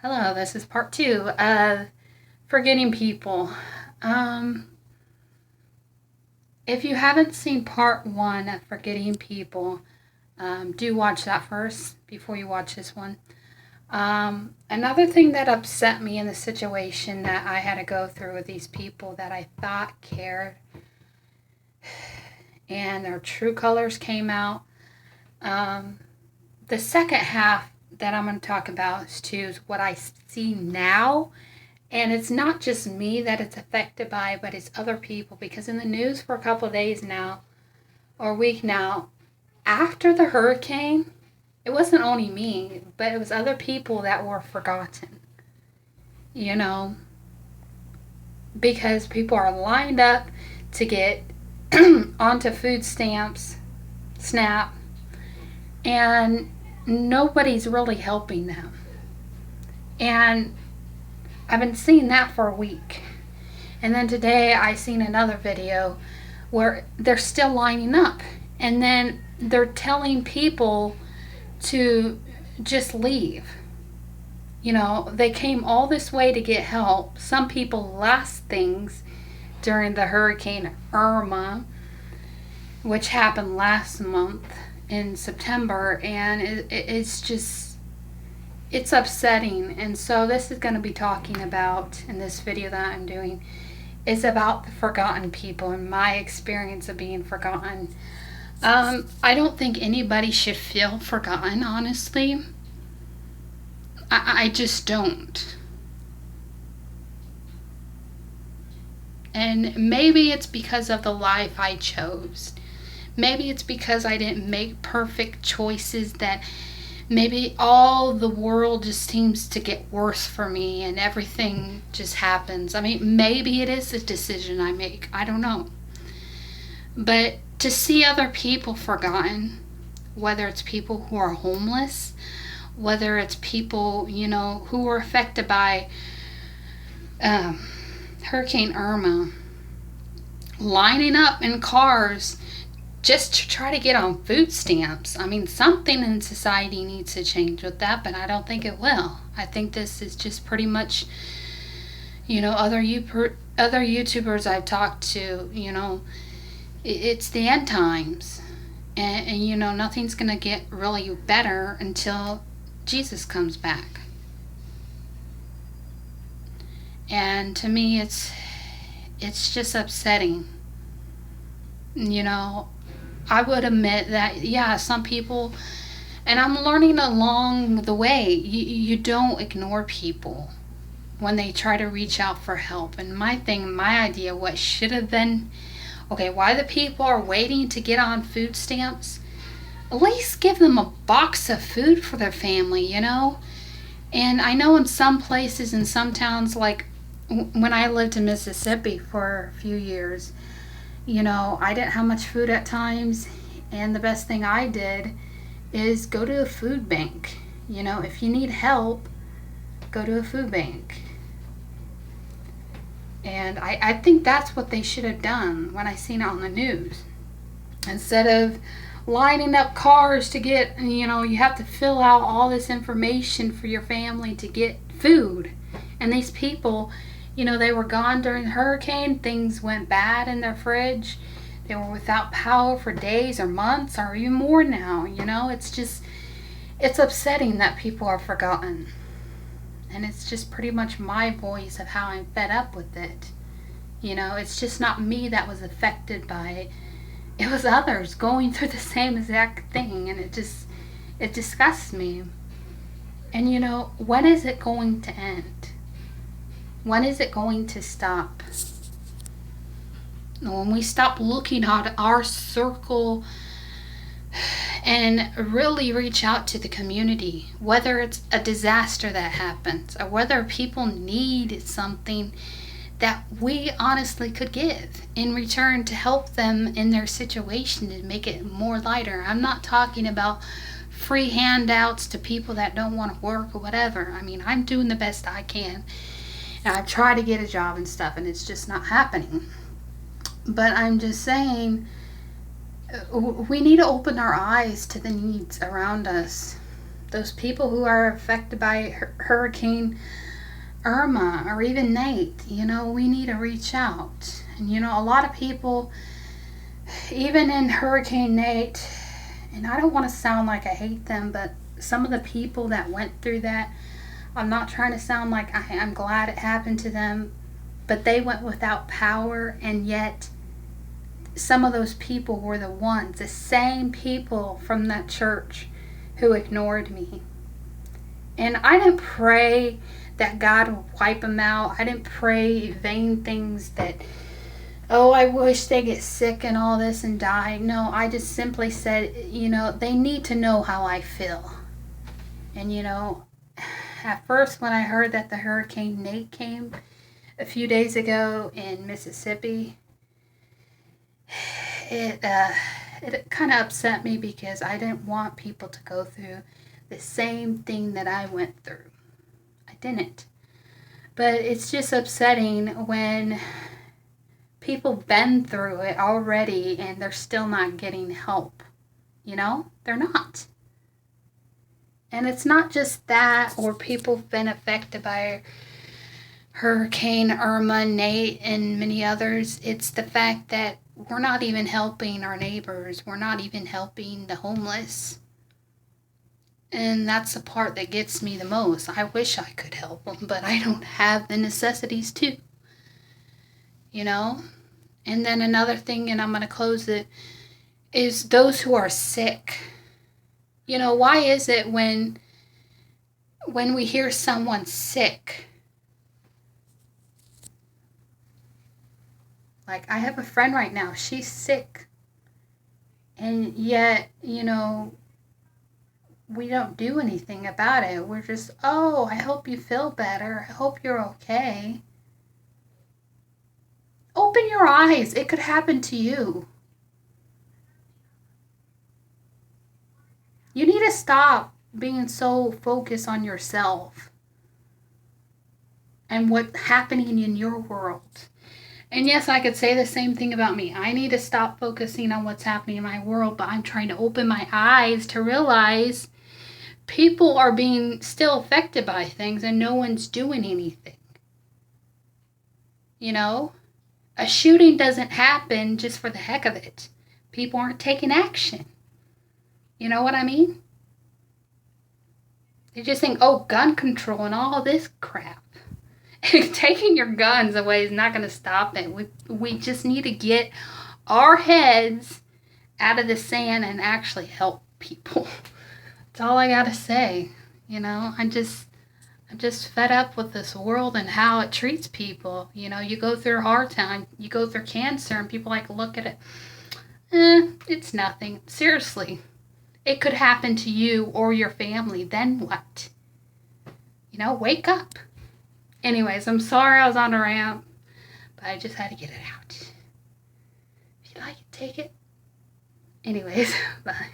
Hello, this is part two of Forgetting People. If you haven't seen part one of Forgetting People, do watch that first before you watch this one. Another thing that upset me in the situation that I had to go through with these people that I thought cared and their true colors came out. Um, the second half that I'm going to talk about is what I see now. And it's not just me that it's affected by, but it's other people. Because in the news for a couple of days now, or a week now, after the hurricane, it wasn't only me, but it was other people that were forgotten. You know, because people are lined up to get onto food stamps, SNAP, and nobody's really helping them. And I've been seeing that for a week. And then today I seen another video where they're still lining up. And then they're telling people to just leave. You know, they came all this way to get help. Some people lost things during the Hurricane Irma, which happened last month in September. And it's upsetting. And so this is going to be talking about, in this video that I'm doing, is about the forgotten people and my experience of being forgotten. I don't think anybody should feel forgotten, honestly. I just don't. And maybe it's because of the life I chose. Maybe it's because I didn't make perfect choices that maybe all the world just seems to get worse for me and everything just happens. I mean, maybe it is a decision I make. I don't know. But to see other people forgotten, whether it's people who are homeless, whether it's people, who were affected by Hurricane Irma, lining up in cars just to try to get on food stamps. I mean, something in society needs to change with that, but I don't think it will. I think this is just pretty much, other YouTubers I've talked to, it's the end times. And nothing's going to get really better until Jesus comes back. And to me, it's just upsetting. I would admit that, yeah, some people, and I'm learning along the way, you don't ignore people when they try to reach out for help. And my idea, what should have been, okay, why the people are waiting to get on food stamps, at least give them a box of food for their family, And I know in some places, in some towns, like when I lived in Mississippi for a few years, I didn't have much food at times, and the best thing I did is go to a food bank. If you need help, go to a food bank. And I think that's what they should have done when I seen it on the news. Instead of lining up cars to get, you have to fill out all this information for your family to get food. And these people, they were gone during the hurricane. Things went bad in their fridge. They were without power for days or months or even more now. It's upsetting that people are forgotten. And it's just pretty much my voice of how I'm fed up with it. It's just not me that was affected by it. It was others going through the same exact thing. And it disgusts me. And when is it going to end? When is it going to stop? When we stop looking at our circle and really reach out to the community, whether it's a disaster that happens or whether people need something that we honestly could give in return to help them in their situation and make it more lighter. I'm not talking about free handouts to people that don't want to work or whatever. I mean, I'm doing the best I can. And I've tried to get a job and stuff, and it's just not happening. But I'm just saying, we need to open our eyes to the needs around us. those people who are affected by Hurricane Irma or even Nate, we need to reach out. And a lot of people, even in Hurricane Nate, and I don't want to sound like I hate them, but some of the people that went through that, I'm not trying to sound like I'm glad it happened to them, but they went without power, and yet some of those people were the same people from that church who ignored me. And I didn't pray that God would wipe them out. I didn't pray vain things that, oh, I wish they get sick and all this and die. No, I just simply said, they need to know how I feel. And, at first when I heard that the Hurricane Nate came a few days ago in Mississippi, it kind of upset me because I didn't want people to go through the same thing that I went through. I didn't. But it's just upsetting when people been through it already and they're still not getting help. They're not. And it's not just that, or people have been affected by Hurricane Irma, Nate, and many others. It's the fact that we're not even helping our neighbors. We're not even helping the homeless. And that's the part that gets me the most. I wish I could help them, but I don't have the necessities to. And then another thing, and I'm going to close it, is those who are sick. Why is it when we hear someone sick, like I have a friend right now, she's sick, and yet, we don't do anything about it. We're just, oh, I hope you feel better. I hope you're okay. Open your eyes. It could happen to you. You need to stop being so focused on yourself and what's happening in your world. And yes, I could say the same thing about me. I need to stop focusing on what's happening in my world, but I'm trying to open my eyes to realize people are being still affected by things and no one's doing anything. A shooting doesn't happen just for the heck of it. People aren't taking action. You know what I mean? They just think, oh, gun control and all this crap. Taking your guns away is not going to stop it. We just need to get our heads out of the sand and actually help people. That's all I got to say. I'm just fed up with this world and how it treats people. You go through a hard time, you go through cancer, and people look at it. It's nothing. Seriously. It could happen to you or your family. Then what? Wake up. Anyways, I'm sorry I was on a rant, but I just had to get it out. If you like it, take it. Anyways, bye.